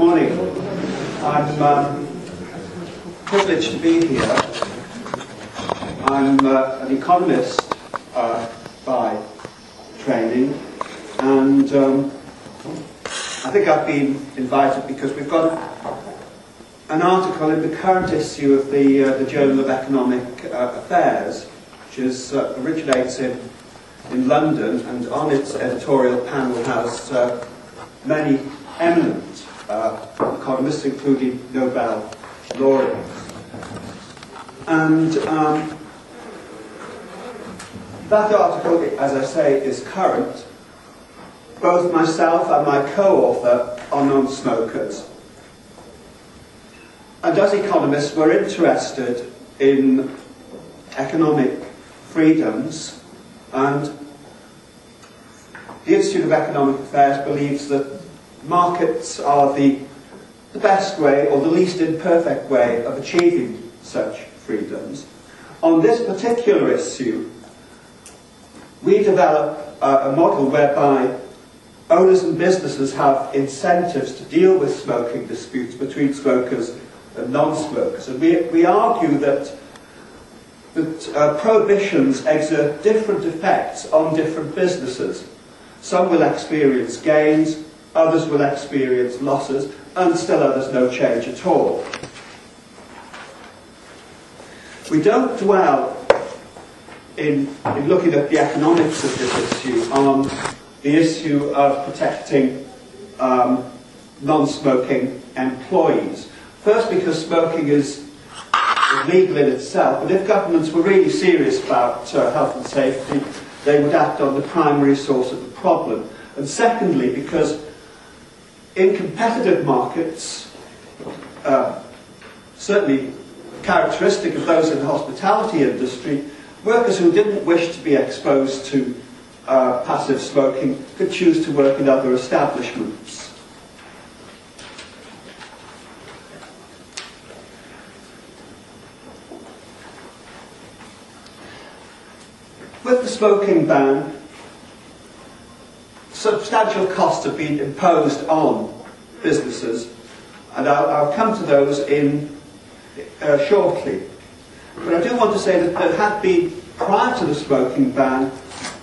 morning. I'm privileged to be here. I'm an economist by training, and I think I've been invited because we've got an article in the current issue of the Journal of Economic Affairs, which originates in London, and on its editorial panel has many eminent economists, including Nobel laureates. And that article, as I say, is current. Both myself and my co-author are non-smokers. And as economists, we're interested in economic freedoms, and the Institute of Economic Affairs believes that markets are the best way, or the least imperfect way, of achieving such freedoms. On this particular issue, we develop a model whereby owners and businesses have incentives to deal with smoking disputes between smokers and non-smokers. And we argue that prohibitions exert different effects on different businesses. Some will experience gains, others will experience losses, and still others no change at all. We don't dwell in looking at the economics of this issue on the issue of protecting non-smoking employees. First, because smoking is legal in itself, but if governments were really serious about health and safety, they would act on the primary source of the problem. And secondly, because in competitive markets, certainly characteristic of those in the hospitality industry, workers who didn't wish to be exposed to passive smoking could choose to work in other establishments. With the smoking ban, substantial costs have been imposed on businesses, and I'll come to those shortly. But I do want to say that there had been, prior to the smoking ban,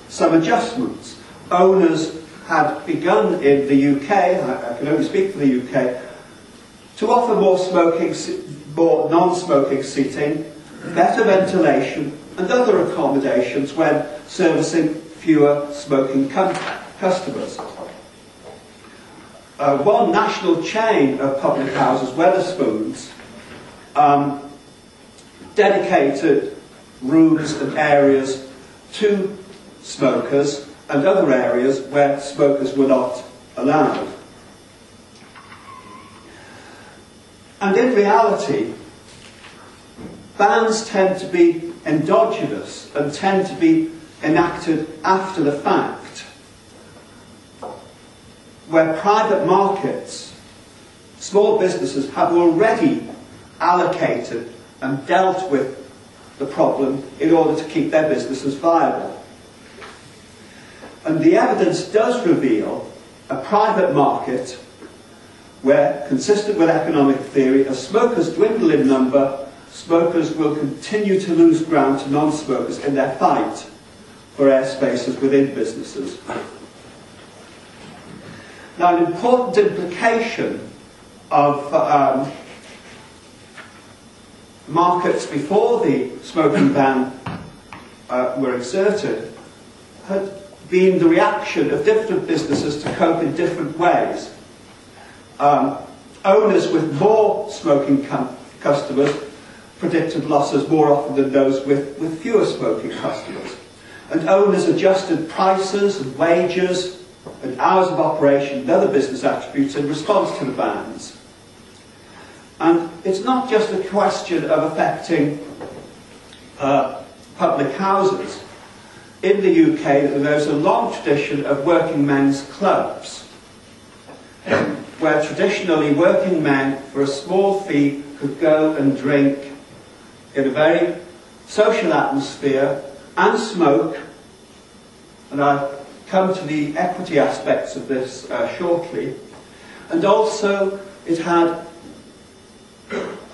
some adjustments. Owners had begun in the UK, I can only speak for the UK, to offer more non-smoking seating, better ventilation, and other accommodations when servicing fewer smoking customers. One national chain of public houses, Wetherspoons, dedicated rooms and areas to smokers and other areas where smokers were not allowed. And in reality, bans tend to be endogenous and tend to be enacted after the fact, where private markets, small businesses, have already allocated and dealt with the problem in order to keep their businesses viable. And the evidence does reveal a private market where, consistent with economic theory, as smokers dwindle in number, smokers will continue to lose ground to non-smokers in their fight for airspaces within businesses. Now, an important implication of markets before the smoking ban were exerted had been the reaction of different businesses to cope in different ways. Owners with more smoking customers predicted losses more often than those with fewer smoking customers. And owners adjusted prices and wages and hours of operation and other business attributes in response to the bans. And it's not just a question of affecting public houses. In the UK, there's a long tradition of working men's clubs, where traditionally working men, for a small fee, could go and drink in a very social atmosphere and smoke. And I'll come to the equity aspects of this shortly. And also it had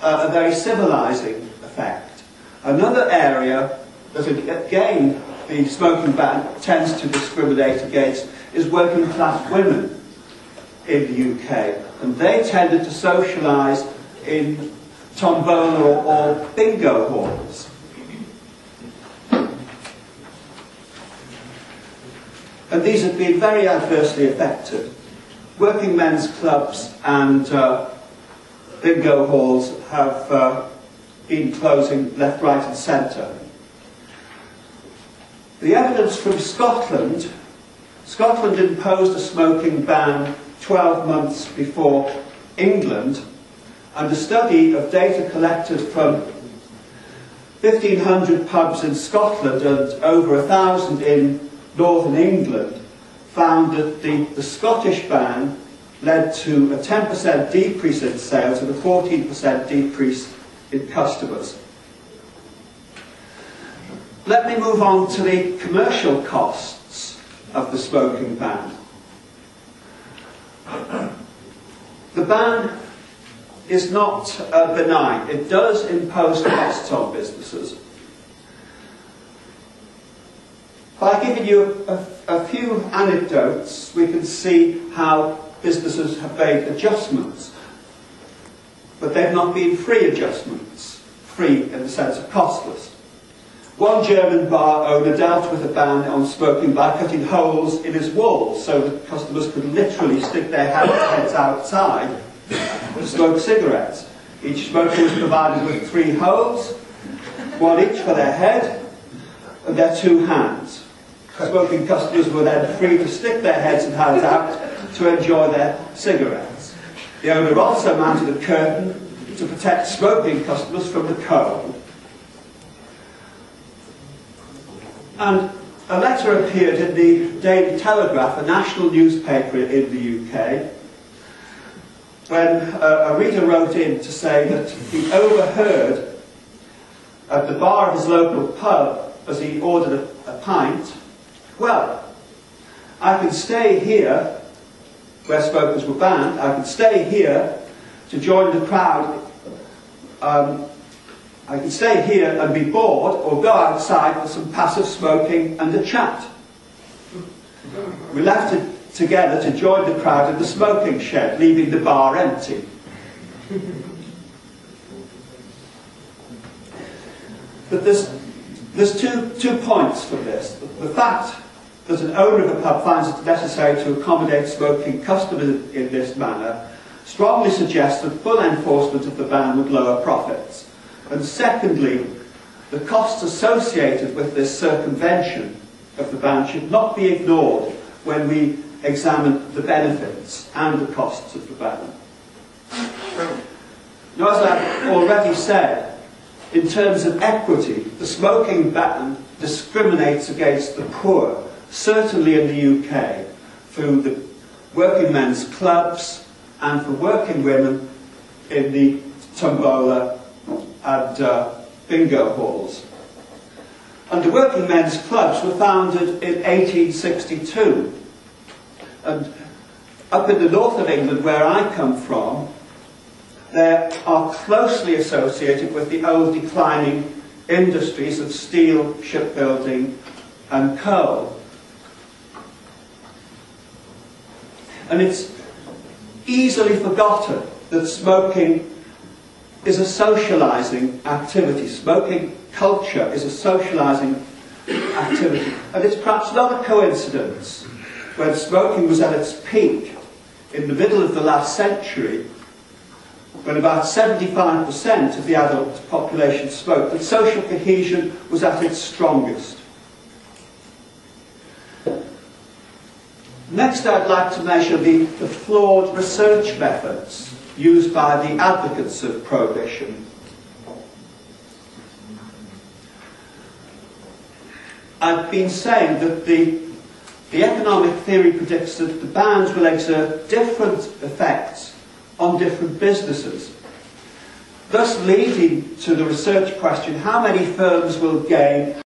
a very civilising effect. Another area that, again, the smoking ban tends to discriminate against is working class women in the UK. And they tended to socialise in tombola or bingo halls. And these have been very adversely affected. Working men's clubs and bingo halls have been closing left, right and centre. The evidence from Scotland imposed a smoking ban 12 months before England, and a study of data collected from 1,500 pubs in Scotland and over 1,000 in northern England found that the Scottish ban led to a 10% decrease in sales and a 14% decrease in customers. Let me move on to the commercial costs of the smoking ban. The ban is not benign. It does impose costs on businesses. By giving you a few anecdotes, we can see how businesses have made adjustments. But they've not been free adjustments, free in the sense of costless. One German bar owner dealt with a ban on smoking by cutting holes in his walls so that customers could literally stick their heads outside to smoke cigarettes. Each smoker was provided with 3 holes, one each for their head and their 2 hands. Smoking customers were then free to stick their heads and hands out to enjoy their cigarettes. The owner also mounted a curtain to protect smoking customers from the cold. And a letter appeared in the Daily Telegraph, a national newspaper in the UK, when a reader wrote in to say that he overheard at the bar of his local pub, as he ordered a pint, "Well, I can stay here," where smokers were banned, "I can stay here to join the crowd. I can stay here and be bored, or go outside for some passive smoking and a chat." We left it together to join the crowd in the smoking shed, leaving the bar empty. But there's two points from this. The fact that an owner of a pub finds it necessary to accommodate smoking customers in this manner strongly suggests that full enforcement of the ban would lower profits. And secondly, the costs associated with this circumvention of the ban should not be ignored when we examine the benefits and the costs of the ban. Now, as I've already said, in terms of equity, the smoking ban discriminates against the poor, certainly in the UK, through the working men's clubs and for working women in the tombola and bingo halls. And the working men's clubs were founded in 1862. And up in the north of England, where I come from, they are closely associated with the old declining industries of steel, shipbuilding and coal. And it's easily forgotten that smoking is a socialising activity. Smoking culture is a socialising activity. And it's perhaps not a coincidence when smoking was at its peak in the middle of the last century, when about 75% of the adult population smoked, that social cohesion was at its strongest. Next, I'd like to measure the flawed research methods used by the advocates of prohibition. I've been saying that the economic theory predicts that the bans will exert different effects on different businesses, thus leading to the research question: how many firms will gain